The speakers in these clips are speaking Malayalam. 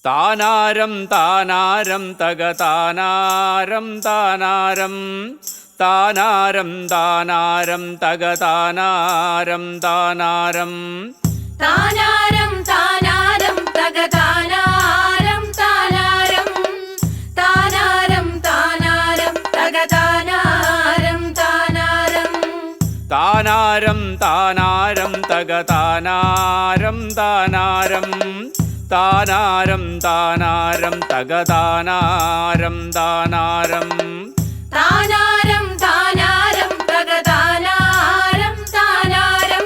താനാരം താനാരം തകതാനാരം താനാരം താനാരം താനാരം തകതാനാരം താനാരം താനാരം താനാരം തകതാനാരം താനാരം താനാരം താനാരം തകതാനാരം താനാരം താനാരം താനാരം തകതാനാരം താനാരം താനാരം താനാരം തകതാനാരം താനാരം താനാരം താനാരം തകതാനാരം താനാരം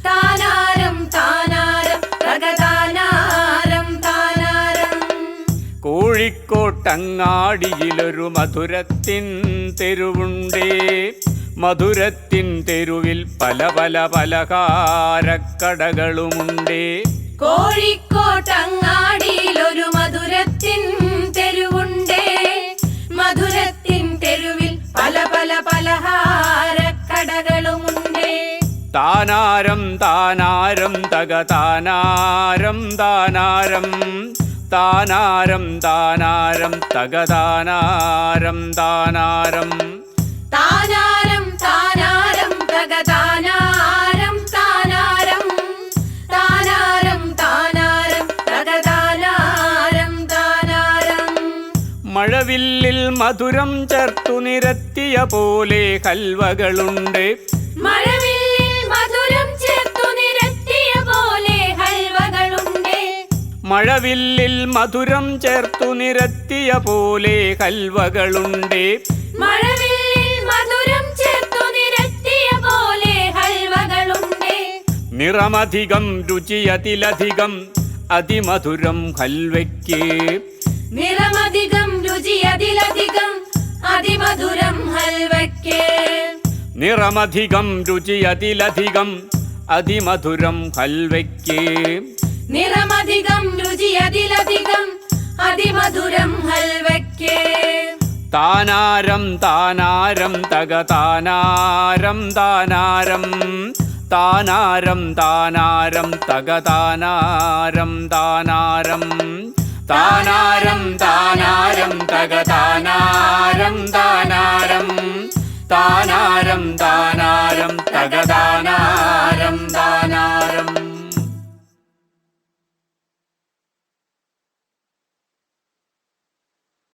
താനാരം താനാരം തകതാനാരം താനാരം കോഴിക്കോട്ടങ്ങാടിയിലൊരു മധുരത്തിൻ തെരുവുണ്ടേ. മധുരത്തിൻ തെരുവിൽ പല പല പലഹാരക്കടകളുമുണ്ടേ. കോഴിക്കോട്ടങ്ങാടിയിലൊരു മധുരത്തിൻ തെരുവുണ്ടേ. മധുരത്തിൻ തെരുവിൽ പല പല പലഹാരക്കടകളുമുണ്ടേ. താനാരം താനാരം തകതാനാരം താനാരം താനാരം താനാരം തകതാനാരം താനാരം താനാരം താനാരം തകതാനാരം താനാരം താനാരം താനാരം തകതാനാരം താനാരം മഴവില്ലിൽ മധുരം ചേർത്തു നിരത്തിയ പോലെ ഹൽവകളുണ്ട്. മഴവില്ലിൽ മധുരം ചേർത്തു നിരത്തിയ പോലെ ഹൽവകളുണ്ട്. മഴവില്ലിൽ മധുരം ചേർത്തു നിരത്തിയ പോലെ ഹൽവകളുണ്ട്. മഴവില്ലിൽ മധുരം ചേർത്തു നിരത്തിയ പോലെ ഹൽവകളുണ്ട്. നിറമധികം രുചിയതിലധികം അതിമധുരം ഹൽവയ്ക്ക്. നിറമധികം രുചിയതിലധികം അതിമധുരം ഹൽവയ്ക്ക്. നിറമധികം രുചിയതിലധികം അതിമധുരം ഹൽവയ്ക്ക്. നിറമധികം രുചിയതിലധികം അതിമധുരം ഹൽവയ്ക്ക്. താനാരം താനാരം തകതാനാരം താനാരം താനാരം താനാരം തകതാനാരം താനാരം താനാരം താനാരം തകതാനാരം താനാരം താനാരം താനാരം